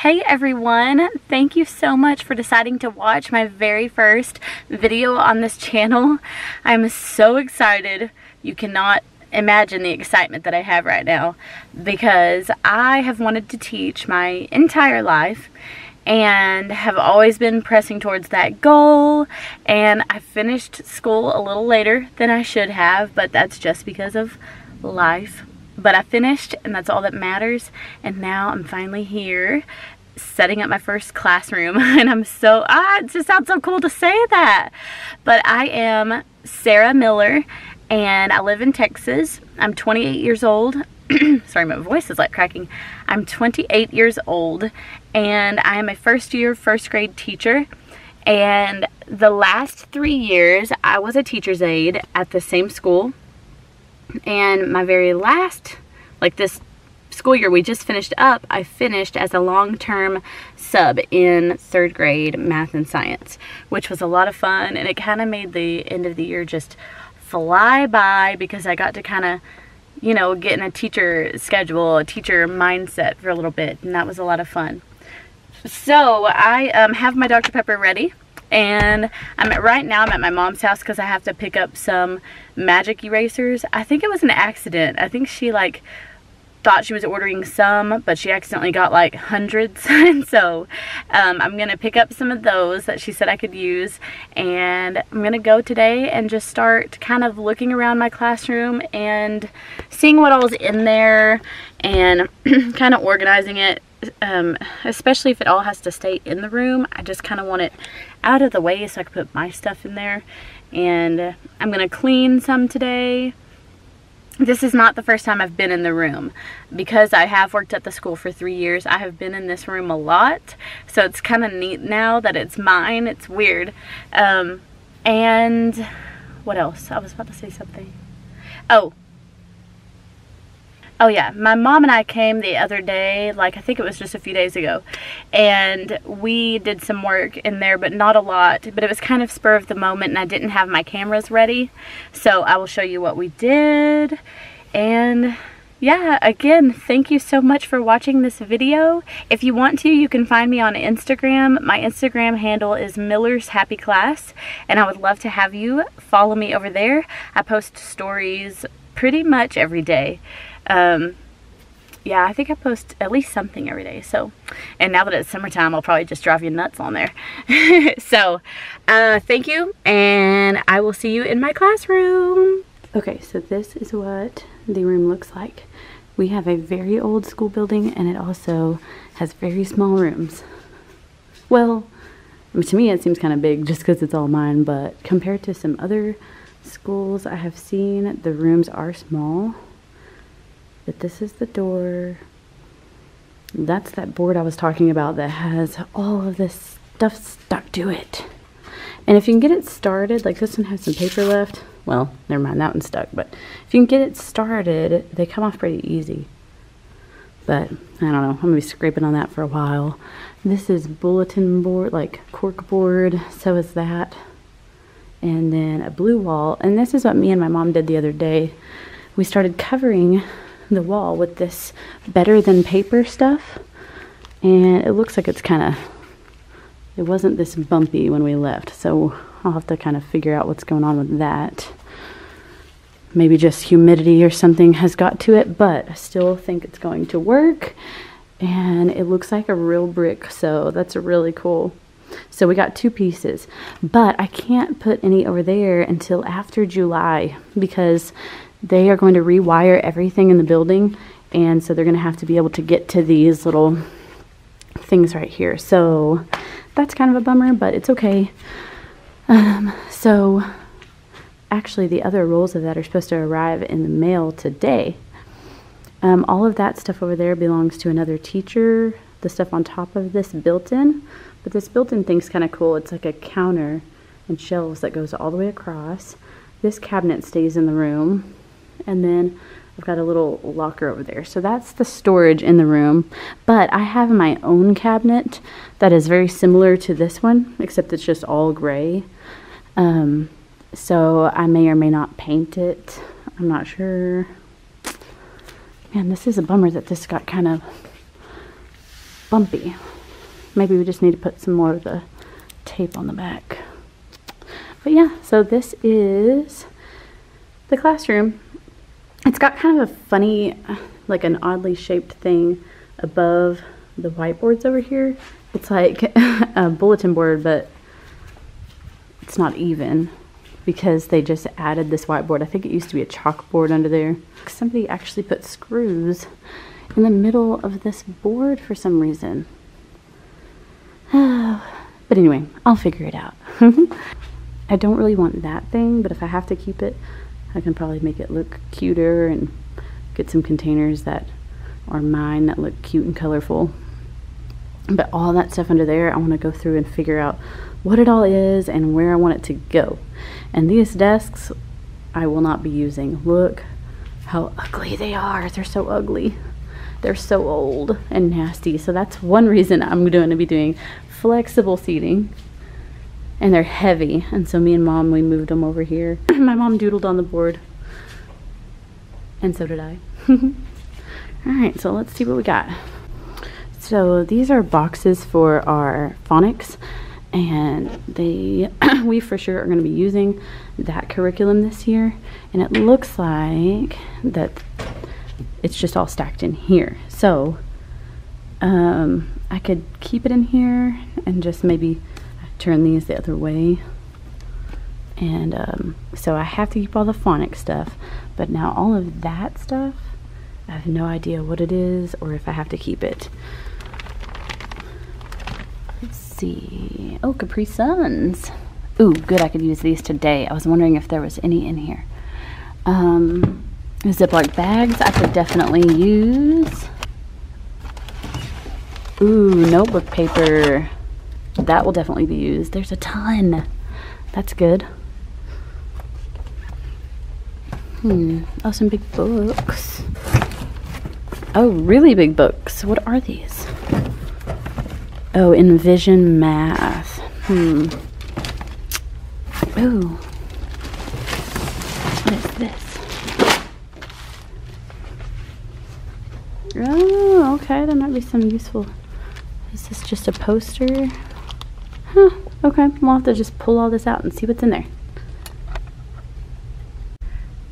Hey everyone, thank you so much for deciding to watch my very first video on this channel. I'm so excited. You cannot imagine the excitement that I have right now because I have wanted to teach my entire life and have always been pressing towards that goal, and I finished school a little later than I should have, but that's just because of life. But I finished, and that's all that matters, and now I'm finally here setting up my first classroom. And I'm so, it just sounds so cool to say that. But I am Sarah Miller, and I live in Texas. I'm 28 years old. Sorry, my voice is like cracking. I'm 28 years old, and I am a first-year, first-grade teacher. And the last 3 years, I was a teacher's aide at the same school. And my very last, like this school year we just finished up, I finished as a long-term sub in 3rd grade math and science, which was a lot of fun, and it kind of made the end of the year just fly by because I got to kind of, you know, get in a teacher schedule, a teacher mindset for a little bit, and that was a lot of fun. So I have my Dr. Pepper ready. And right now I'm at my mom's house because I have to pick up some magic erasers. I think it was an accident. I think she like thought she was ordering some, but she accidentally got like hundreds. And so I'm gonna pick up some of those that she said I could use, and I'm gonna go today and just start kind of looking around my classroom and seeing what all's in there and kind of organizing it. Especially if it all has to stay in the room, I just kind of want it out of the way so I can put my stuff in there. And I'm gonna clean some today. This is not the first time I've been in the room because I have worked at the school for 3 years. I have been in this room a lot, so it's kind of neat now that it's mine. It's weird. And what else? I was about to say something. Oh yeah, my mom and I came the other day, like I think it was just a few days ago, and we did some work in there, but not a lot, but it was kind of spur of the moment and I didn't have my cameras ready, so I will show you what we did. And yeah, again, thank you so much for watching this video. If you want to, you can find me on Instagram. My Instagram handle is Miller's Happy Class, and I would love to have you follow me over there. I post stories pretty much every day. Yeah, I think I post at least something every day. So, and now that it's summertime, I'll probably just drive you nuts on there. So, thank you, and I will see you in my classroom. Okay, so this is what the room looks like. We have a very old school building, and it also has very small rooms. Well, to me it seems kind of big just because it's all mine, but compared to some other schools I have seen, the rooms are small. But this is the door. That's that board I was talking about that has all of this stuff stuck to it. And if you can get it started, like this one has some paper left. Well, never mind, that one's stuck. But if you can get it started, they come off pretty easy. But I don't know, I'm gonna be scraping on that for a while. This is bulletin board, like cork board, so is that. And then a blue wall. And this is what me and my mom did the other day. We started covering the wall with this Better Than Paper stuff, and it looks like it's kind of, it wasn't this bumpy when we left, so I'll have to kind of figure out what's going on with that. Maybe just humidity or something has got to it, but I still think it's going to work, and it looks like a real brick, so that's really cool. So we got 2 pieces, but I can't put any over there until after July because they are going to rewire everything in the building, and so they're going to have to be able to get to these little things right here. So that's kind of a bummer, but it's okay. So actually the other rolls of that are supposed to arrive in the mail today. All of that stuff over there belongs to another teacher. The stuff on top of this built-in, but this built-in thing's kind of cool. It's like a counter and shelves that goes all the way across. This cabinet stays in the room. And then I've got a little locker over there. So that's the storage in the room. But I have my own cabinet that is very similar to this one, except it's just all gray. So I may or may not paint it. I'm not sure. Man, this is a bummer that this got kind of bumpy. Maybe we just need to put some more of the tape on the back. But yeah, so this is the classroom. It's got kind of a funny, like an oddly shaped thing above the whiteboards over here. It's like a bulletin board, but it's not even because they just added this whiteboard. I think it used to be a chalkboard under there. Somebody actually put screws in the middle of this board for some reason. But anyway, I'll figure it out. I don't really want that thing, but if I have to keep it, I can probably make it look cuter and get some containers that are mine that look cute and colorful. But all that stuff under there, I want to go through and figure out what it all is and where I want it to go. And these desks, I will not be using. Look how ugly they are. They're so ugly. They're so old and nasty. So that's one reason I'm going to be doing flexible seating. And they're heavy. And so me and Mom, we moved them over here. My mom doodled on the board. And so did I. Alright, so let's see what we got. So these are boxes for our phonics, and we for sure are going to be using that curriculum this year, and it looks like that it's just all stacked in here. So I could keep it in here and just maybe turn these the other way, and so I have to keep all the phonics stuff, but now all of that stuff, I have no idea what it is or if I have to keep it. Let's see. Oh, Capri Suns. Ooh, good, I could use these today. I was wondering if there was any in here. Ziploc bags I could definitely use. Ooh, notebook paper. That will definitely be used. There's a ton. That's good. Oh, some big books. Oh, really big books. What are these? Oh, Envision Math. Ooh. What is this? Oh, okay. There might be some useful. Is this just a poster? Huh. Okay. We'll have to just pull all this out and see what's in there.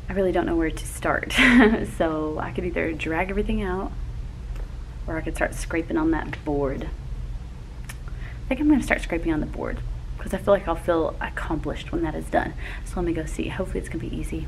I really don't know where to start. So I could either drag everything out or I could start scraping on that board. I think I'm going to start scraping on the board because I feel like I'll feel accomplished when that is done. So let me go see. Hopefully it's going to be easy.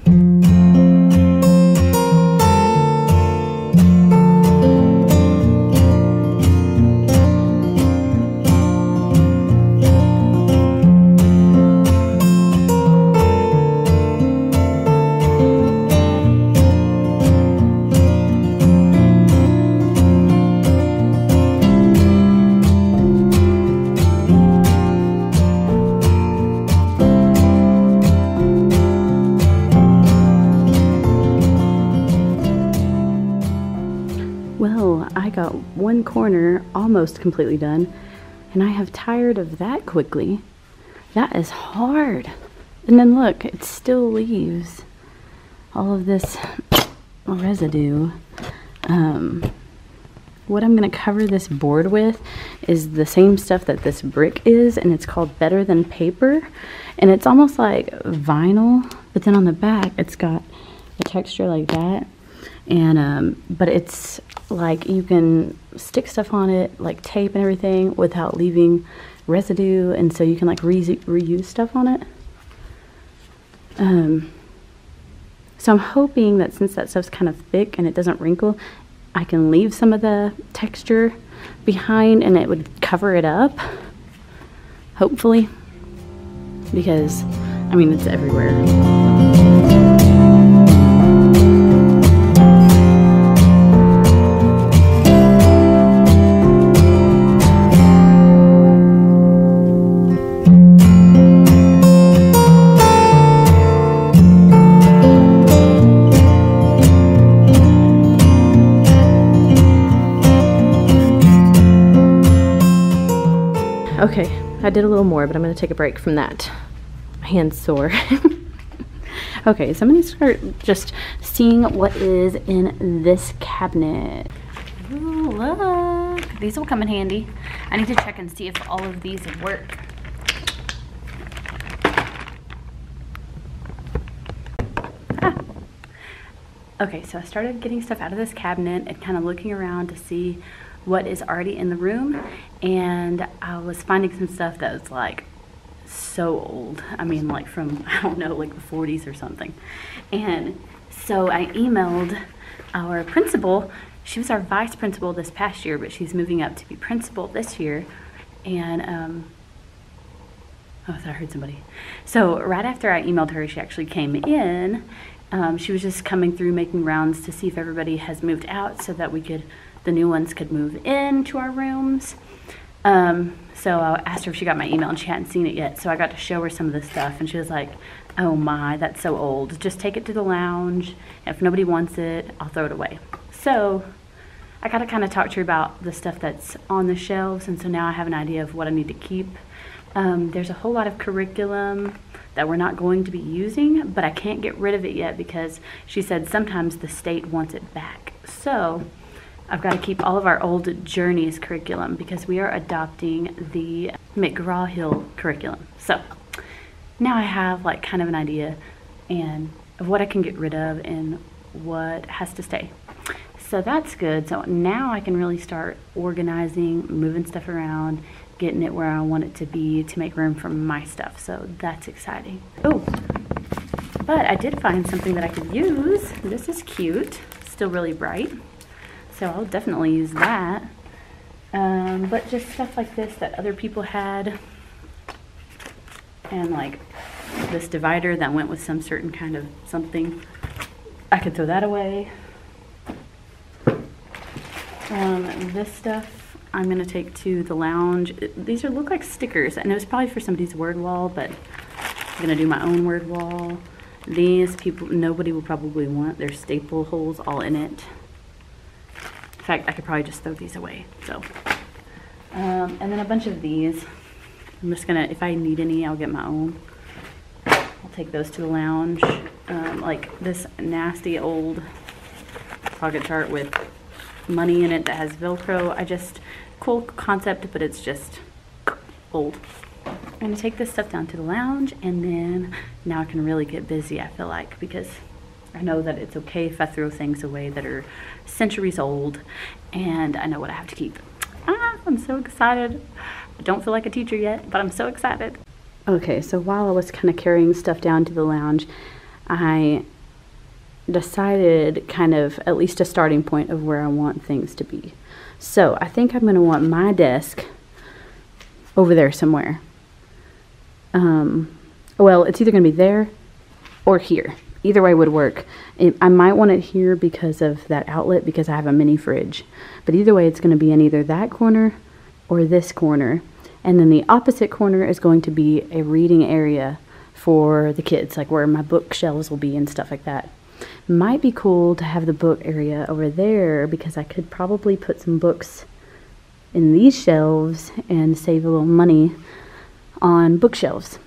Well, I got one corner almost completely done, and I have tired of that quickly. That is hard. And then look, it still leaves all of this residue. What I'm going to cover this board with is the same stuff that this brick is, and it's called Better Than Paper. And it's almost like vinyl, but then on the back it's got a texture like that. And but it's like you can stick stuff on it, like tape and everything, without leaving residue, and so you can like reuse stuff on it. So I'm hoping that since that stuff's kind of thick and it doesn't wrinkle, I can leave some of the texture behind and it would cover it up, hopefully, because I mean it's everywhere. Okay, I did a little more, but I'm going to take a break from that. My hand's sore. Okay, so I'm going to start just seeing what is in this cabinet. Ooh, look! these will come in handy. I need to check and see if all of these work. Okay, so I started getting stuff out of this cabinet and kind of looking around to see what is already in the room, and I was finding some stuff that was like so old. I mean, like from, I don't know, like the 40s or something. And so I emailed our principal. She was our vice principal this past year, but she's moving up to be principal this year. And oh, I thought I heard somebody. So right after I emailed her, she actually came in. She was just coming through, making rounds to see if everybody has moved out so that the new ones could move into our rooms. So I asked her if she got my email, and she hadn't seen it yet. So I got to show her some of the stuff, and she was like, oh my, that's so old. Just take it to the lounge. If nobody wants it, I'll throw it away. So I got to kind of talk to her about the stuff that's on the shelves, and so now I have an idea of what I need to keep. There's a whole lot of curriculum that we're not going to be using, but I can't get rid of it yet because she said sometimes the state wants it back. So I've got to keep all of our old Journeys curriculum because we are adopting the McGraw-Hill curriculum. So now I have like kind of an idea of what I can get rid of and what has to stay. So that's good. So now I can really start organizing, moving stuff around, getting it where I want it to be to make room for my stuff. So that's exciting. Oh, but I did find something that I could use. This is cute, still really bright. So I'll definitely use that. But just stuff like this that other people had. And like this divider that went with some certain kind of something. I could throw that away. This stuff I'm going to take to the lounge. These look like stickers. I know it's probably for somebody's word wall, but I'm going to do my own word wall. These nobody will probably want. There's staple holes all in it. In fact, I could probably just throw these away. So, and then a bunch of these. I'm just going to, if I need any, I'll get my own. I'll take those to the lounge. Like this nasty old pocket chart with money in it that has Velcro. Cool concept, but it's just old. I'm gonna take this stuff down to the lounge, and then now I can really get busy, I feel like, because I know that it's okay if I throw things away that are centuries old, and I know what I have to keep. I'm so excited. I don't feel like a teacher yet, but I'm so excited. Okay, so while I was kind of carrying stuff down to the lounge, I decided kind of at least a starting point of where I want things to be. So I think I'm going to want my desk over there somewhere. Well, it's either going to be there or here. Either way would work. I might want it here because of that outlet, because I have a mini fridge. But either way, it's going to be in either that corner or this corner. And then the opposite corner is going to be a reading area for the kids, like where my bookshelves will be and stuff like that. Might be cool to have the book area over there, because I could probably put some books in these shelves and save a little money on bookshelves.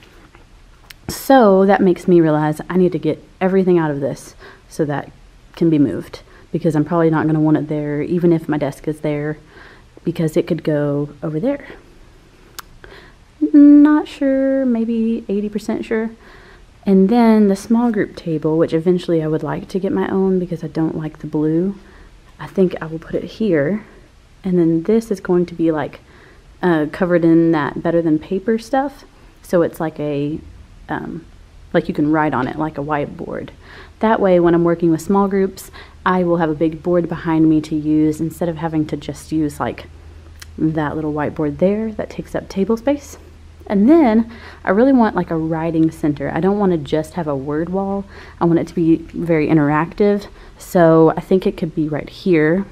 So that makes me realize I need to get everything out of this so that can be moved, because I'm probably not going to want it there even if my desk is there, because it could go over there. Not sure, maybe 80% sure. And then the small group table, which eventually I would like to get my own because I don't like the blue. I think I will put it here. And then this is going to be like covered in that Better Than Paper stuff. So it's like a, like you can write on it like a whiteboard. That way when I'm working with small groups, I will have a big board behind me to use instead of having to just use like that little whiteboard there that takes up table space. And then I really want like a writing center. I don't want to just have a word wall. I want it to be very interactive. So I think it could be right here,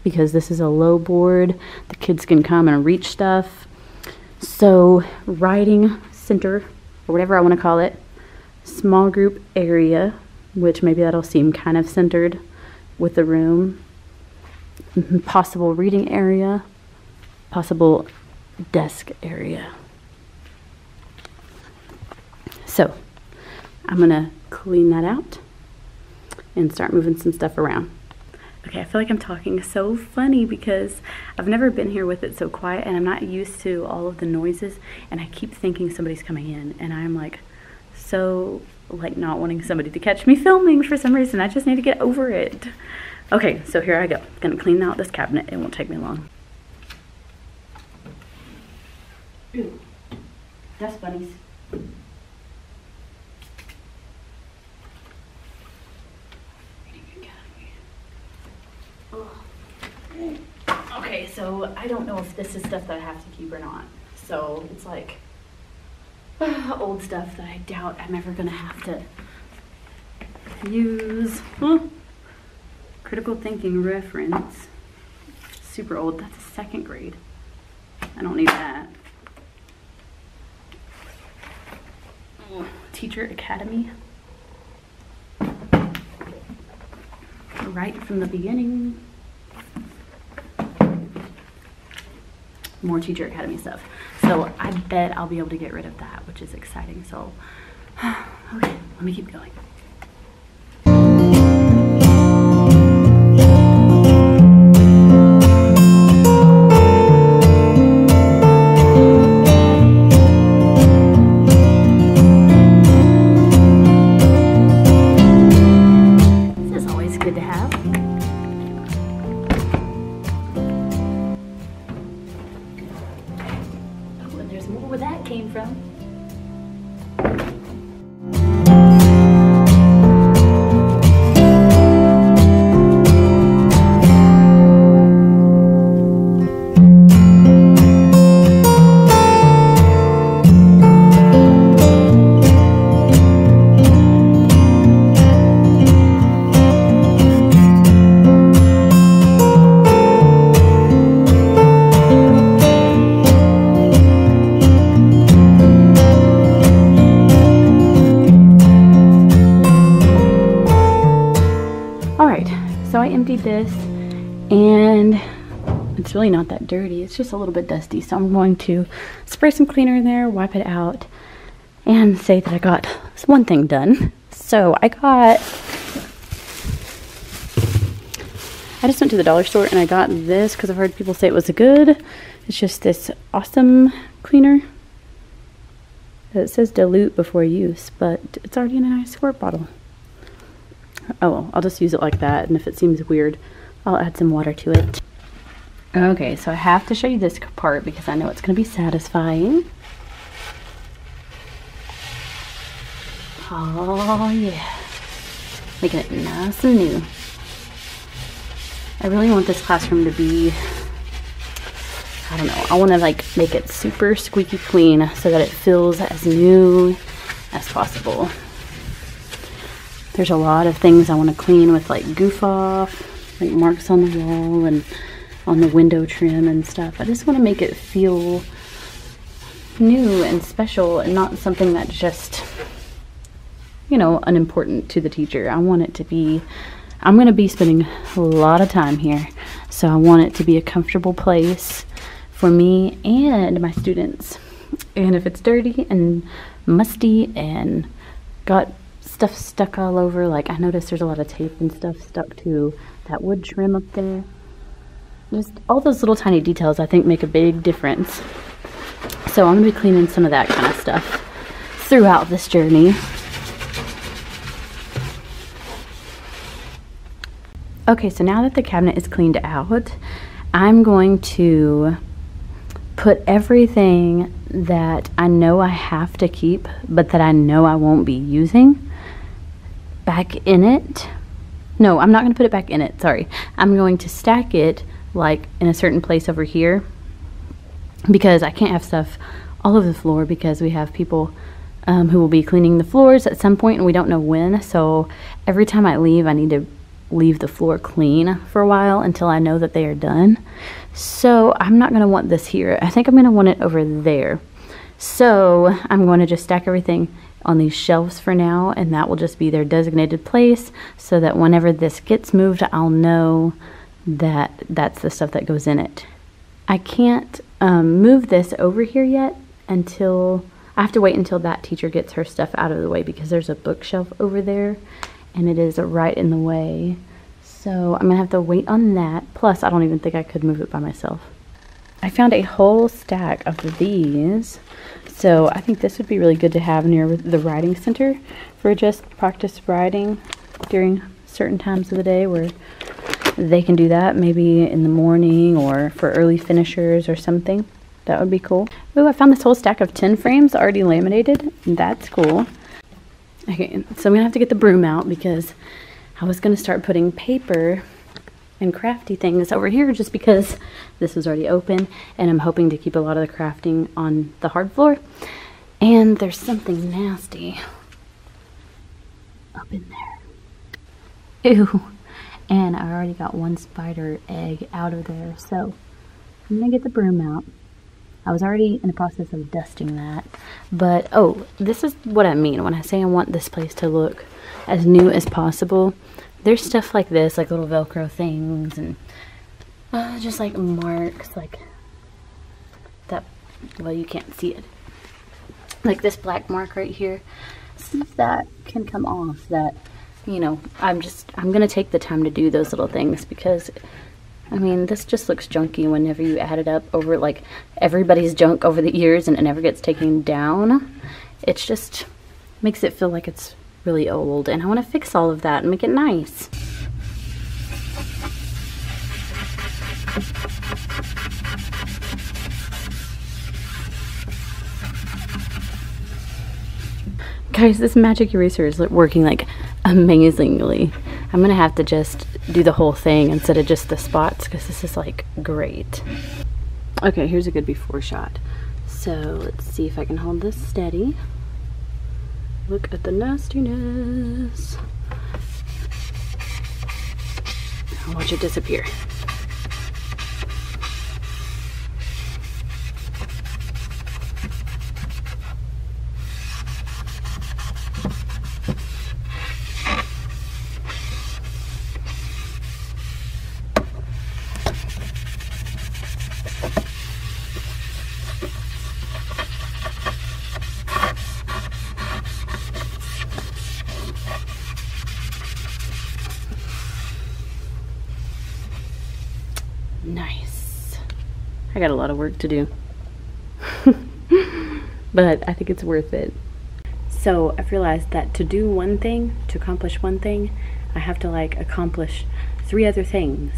because this is a low board. The kids can come and reach stuff. So writing center, or whatever I want to call it. Small group area, which maybe that'll seem kind of centered with the room. Possible reading area. Possible desk area. So I'm going to clean that out and start moving some stuff around. Okay, I feel like I'm talking so funny because I've never been here with it so quiet, and I'm not used to all of the noises, and I keep thinking somebody's coming in, and I'm like so like not wanting somebody to catch me filming for some reason. I just need to get over it. Okay, so here I go. I'm gonna clean out this cabinet. It won't take me long. Ooh, dust bunnies. Okay, so I don't know if this is stuff that I have to keep or not. So it's like old stuff that I doubt I'm ever gonna have to use. Critical thinking reference. Super old. That's a 2nd grade. I don't need that. Teacher Academy. Right from the beginning. More Teacher Academy stuff. So I bet I'll be able to get rid of that, which is exciting. So, okay, let me keep going. This is always good to have. Where that came from. So I emptied this, and it's really not that dirty. It's just a little bit dusty. So I'm going to spray some cleaner in there, wipe it out, and say that I got one thing done. So I just went to the dollar store and I got this because I've heard people say it was good. It's just this awesome cleaner. It says dilute before use, but it's already in a nice squirt bottle. Oh well, I'll just use it like that, and if it seems weird, I'll add some water to it. Okay, so I have to show you this part because I know it's going to be satisfying. Oh yeah, making it nice and new. I really want this classroom to be, I don't know, I want to like make it super squeaky clean so that it feels as new as possible. There's a lot of things I want to clean with like goof off, like marks on the wall and on the window trim and stuff. I just want to make it feel new and special and not something that's just, you know, unimportant to the teacher. I want it to be, I'm going to be spending a lot of time here, so I want it to be a comfortable place for me and my students. And if it's dirty and musty and got stuff stuck all over, like I noticed there's a lot of tape and stuff stuck to that wood trim up there. Just all those little tiny details I think make a big difference. So I'm going to be cleaning some of that kind of stuff throughout this journey. Okay, so now that the cabinet is cleaned out, I'm going to put everything that I know I have to keep, but that I know I won't be using, back in it. No, I'm not going to put it back in it, sorry. I'm going to stack it like in a certain place over here, because I can't have stuff all over the floor because we have people who will be cleaning the floors at some point and we don't know when. So every time I leave, I need to leave the floor clean for a while until I know that they are done. So I'm not going to want this here. I think I'm going to want it over there. So I'm going to just stack everything on these shelves for now, and that will just be their designated place so that whenever this gets moved, I'll know that that's the stuff that goes in it. I can't move this over here yet until, I have to wait until that teacher gets her stuff out of the way because there's a bookshelf over there and it is right in the way. So I'm gonna have to wait on that. Plus, I don't even think I could move it by myself. I found a whole stack of these. So I think this would be really good to have near the writing center for just practice writing during certain times of the day where they can do that, maybe in the morning or for early finishers or something. That would be cool. Oh, I found this whole stack of 10 frames already laminated. That's cool. Okay, so I'm gonna have to get the broom out because I was gonna start putting paper and crafty things over here just because this was already open and I'm hoping to keep a lot of the crafting on the hard floor. And there's something nasty up in there. Ew. And I already got one spider egg out of there, so I'm gonna get the broom out. I was already in the process of dusting that, but oh, this is what I mean when I say I want this place to look as new as possible. There's stuff like this, like little Velcro things, and just like marks, like that. Well, you can't see it. Like this black mark right here. Stuff that can come off. That, you know, I'm gonna take the time to do those little things because, I mean, this just looks junky whenever you add it up over like everybody's junk over the years, and it never gets taken down. It's just makes it feel like it's really old, and I want to fix all of that and make it nice. Guys, this magic eraser is working like amazingly. I'm gonna have to just do the whole thing instead of just the spots because this is like great. Okay, here's a good before shot. So let's see if I can hold this steady. Look at the nastiness. I'll watch it disappear. Nice. I got a lot of work to do. But I think it's worth it. So I've realized that to do one thing, to accomplish one thing, I have to like accomplish 3 other things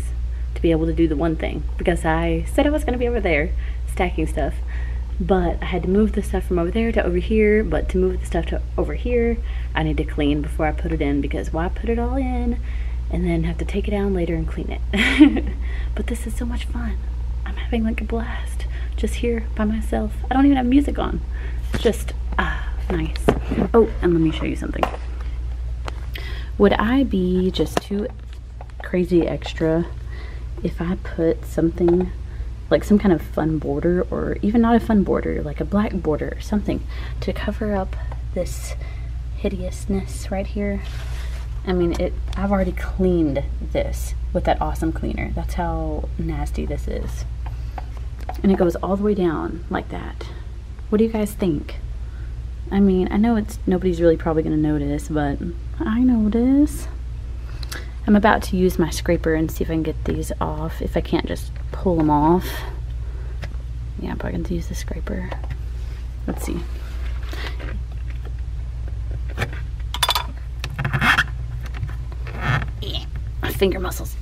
to be able to do the one thing. Because I said I was going to be over there stacking stuff, but I had to move the stuff from over there to over here. But to move the stuff to over here, I need to clean before I put it in, because why put it all in and then have to take it down later and clean it? But this is so much fun. I'm having like a blast just here by myself. I don't even have music on. Just nice. Oh, and let me show you something. Would I be just too crazy extra if I put something like some kind of fun border, or even not a fun border, like a black border or something, to cover up this hideousness right here? I mean, I've already cleaned this with that awesome cleaner. That's how nasty this is. And it goes all the way down like that. What do you guys think? I mean, I know nobody's really probably gonna notice, but I notice. I'm about to use my scraper and see if I can get these off, if I can't just pull them off. Yeah, I'm probably gonna use the scraper. Let's see. Yeah, my finger muscles.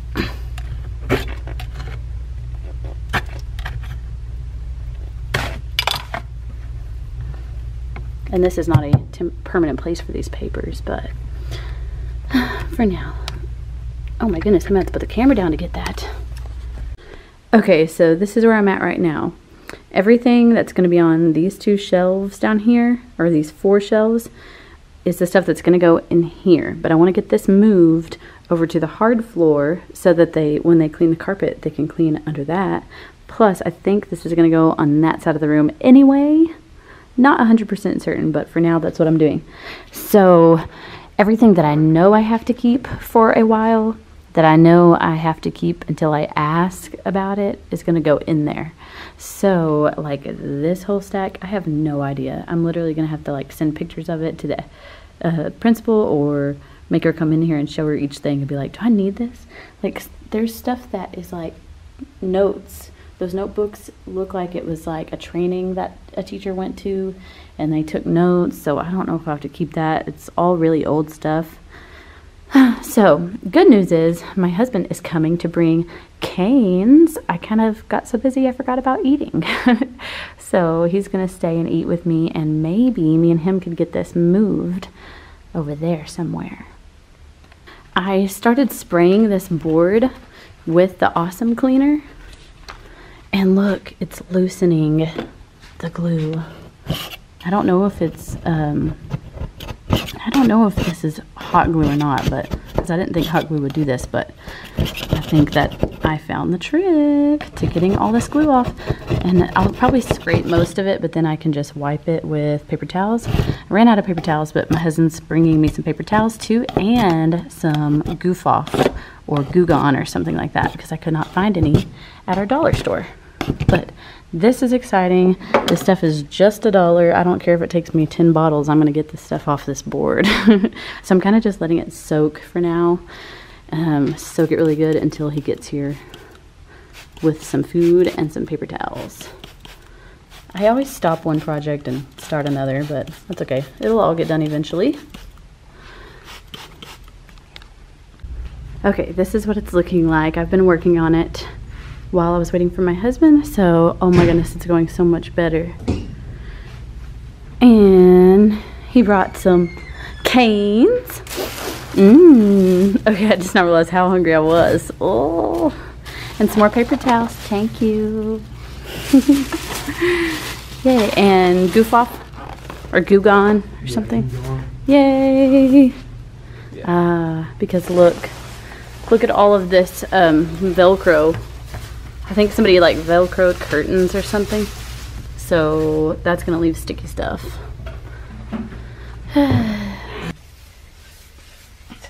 And this is not a permanent place for these papers, but for now. Oh my goodness, I'm gonna have to put the camera down to get that. Okay, so this is where I'm at right now. Everything that's gonna be on these 2 shelves down here, or these 4 shelves, is the stuff that's gonna go in here. But I wanna get this moved over to the hard floor so that when they clean the carpet, they can clean under that. Plus, I think this is gonna go on that side of the room anyway. Not 100% certain, but for now, that's what I'm doing. So everything that I know I have to keep for a while, that I know I have to keep until I ask about it, is gonna go in there. So like this whole stack, I have no idea. I'm literally gonna have to like send pictures of it to the principal or make her come in here and show her each thing and be like, do I need this? Like, there's stuff that is like notes. Those notebooks look like it was like a training that a teacher went to and they took notes, so I don't know if I have to keep that. It's all really old stuff. So, good news is my husband is coming to bring canes. I kind of got so busy I forgot about eating. So, he's going to stay and eat with me, and maybe me and him could get this moved over there somewhere. I started spraying this board with the Awesome Cleaner, and look, it's loosening the glue. I don't know if it's I don't know if this is hot glue or not, but because I didn't think hot glue would do this, but I think that I found the trick to getting all this glue off. And I'll probably scrape most of it, but then I can just wipe it with paper towels. I ran out of paper towels, but my husband's bringing me some paper towels too, and some Goof Off or Goo Gone or something like that, because I could not find any at our dollar store. But this is exciting. This stuff is just $1. I don't care if it takes me 10 bottles. I'm going to get this stuff off this board. So I'm kind of just letting it soak for now. Soak it really good until he gets here with some food and some paper towels. I always stop one project and start another, but that's okay. It'll all get done eventually. Okay, this is what it's looking like. I've been working on it while I was waiting for my husband, so oh my goodness, it's going so much better. And he brought some canes. Okay, I just now realized how hungry I was. Oh, and some more paper towels. Thank you. Yay, and Goof Off or Goo Gone or something. Yay! Because look at all of this Velcro. I think somebody like Velcroed curtains or something. So that's gonna leave sticky stuff. So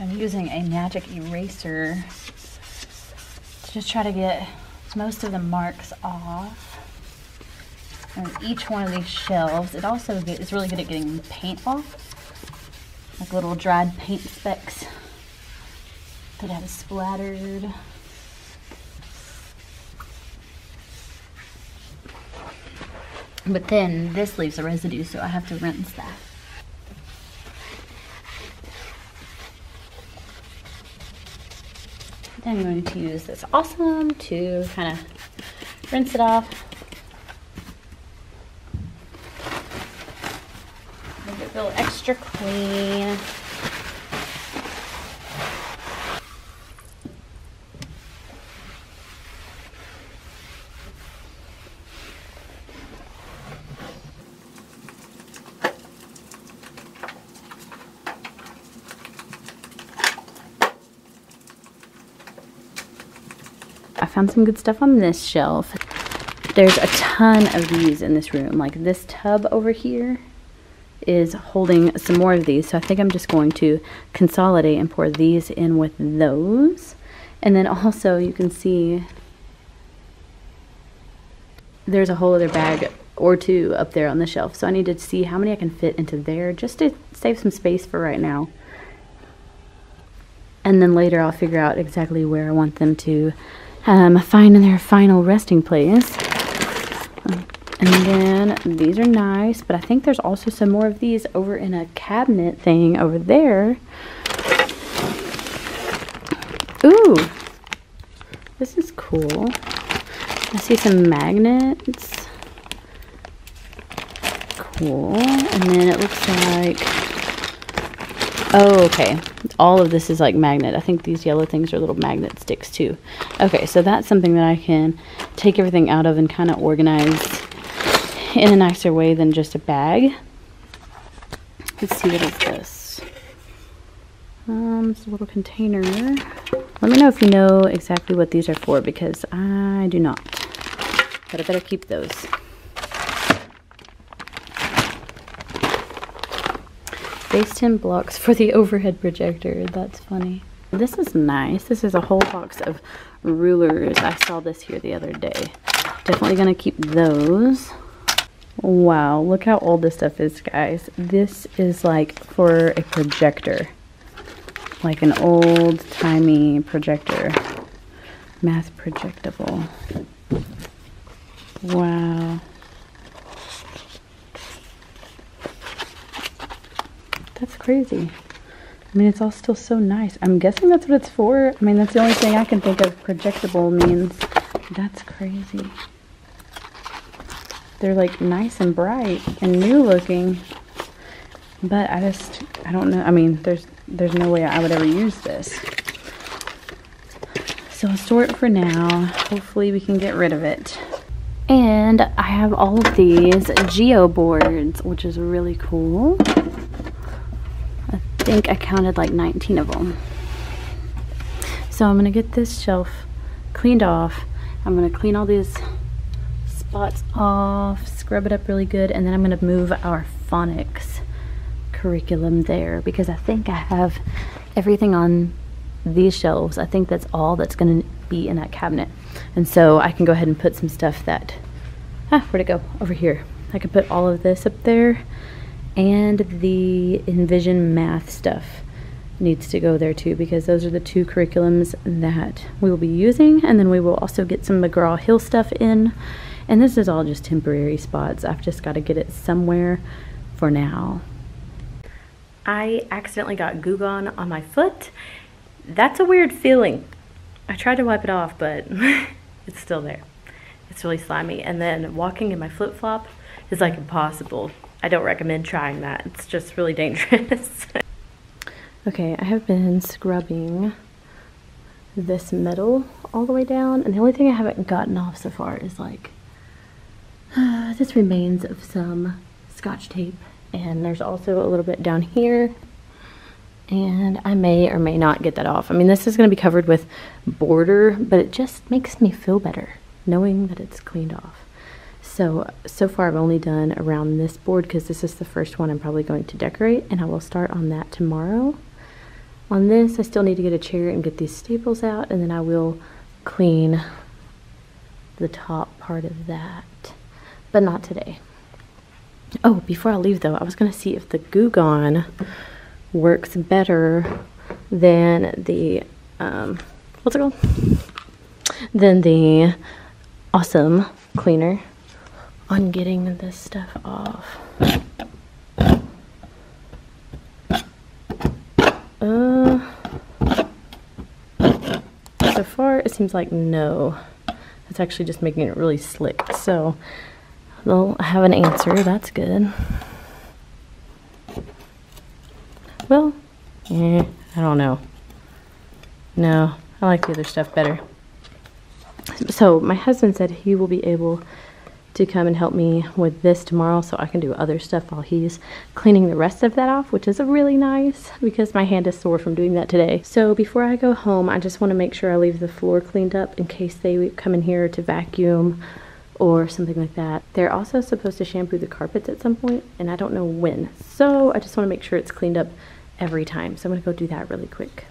I'm using a magic eraser to just try to get most of the marks off on each one of these shelves. It also is really good at getting paint off, like little dried paint specks that have splattered. But then this leaves a residue, so I have to rinse that. Then I'm going to use this Awesome to kind of rinse it off. Make it feel extra clean. I found some good stuff on this shelf. There's a ton of these in this room. Like this tub over here is holding some more of these. So I think I'm just going to consolidate and pour these in with those. And then also you can see there's a whole other bag or two up there on the shelf. So I need to see how many I can fit into there just to save some space for right now. And then later I'll figure out exactly where I want them to find in their final resting place. And then these are nice, but I think there's also some more of these over in a cabinet thing over there. Ooh, this is cool. I see some magnets. Cool. And then it looks like, oh, okay. All of this is like magnet. I think these yellow things are little magnet sticks too. Okay, so that's something that I can take everything out of and kind of organize in a nicer way than just a bag. Let's see, what is this? It's a little container. Let me know if you know exactly what these are for, because I do not. But I better keep those. Base 10 blocks for the overhead projector. That's funny. This is nice. This is a whole box of rulers. I saw this here the other day. Definitely gonna keep those. Wow, look how old this stuff is, guys. This is like for a projector. like an old-timey projector. Math projectable. Wow. That's crazy. I mean, it's all still so nice. I'm guessing that's what it's for. I mean, that's the only thing I can think of projectable means. That's crazy. They're like nice and bright and new looking. But I don't know. I mean, there's no way I would ever use this. So I'll store it for now. Hopefully we can get rid of it. And I have all of these Geo boards, which is really cool. I think I counted like 19 of them. So I'm gonna get this shelf cleaned off. I'm gonna clean all these spots off, scrub it up really good, and then I'm gonna move our phonics curriculum there because I think I have everything on these shelves. I think that's all that's going to be in that cabinet, and so I can go ahead and put some stuff that where'd it go? Over here. I could put all of this up there, and the Envision math stuff needs to go there too because those are the two curriculums that we will be using, and then we will also get some McGraw-Hill stuff in, and this is all just temporary spots. I've just got to get it somewhere for now. I accidentally got Goo Gone on my foot. That's a weird feeling. I tried to wipe it off, but it's still there. It's really slimy. And then walking in my flip-flop is like impossible. I don't recommend trying that. It's just really dangerous. Okay, I have been scrubbing this metal all the way down, and the only thing I haven't gotten off so far is like just remains of some Scotch tape. And there's also a little bit down here, and I may or may not get that off. I mean, this is going to be covered with border, but it just makes me feel better knowing that it's cleaned off. So far I've only done around this board because this is the first one I'm probably going to decorate, and I will start on that tomorrow. On this, I still need to get a chair and get these staples out, and then I will clean the top part of that, but not today. Oh, before I leave though, I was going to see if the Goo Gone works better than the, what's it called? Than the Awesome cleaner on getting this stuff off. So far it seems like no. It's actually just making it really slick. So they'll have an answer. That's good. Well, I don't know. No, I like the other stuff better. So my husband said he will be able to come and help me with this tomorrow so I can do other stuff while he's cleaning the rest of that off, which is really nice because my hand is sore from doing that today. So before I go home, I just want to make sure I leave the floor cleaned up in case they come in here to vacuum or something like that. They're also supposed to shampoo the carpets at some point, and I don't know when. So I just want to make sure it's cleaned up every time. So I'm going to go do that really quick.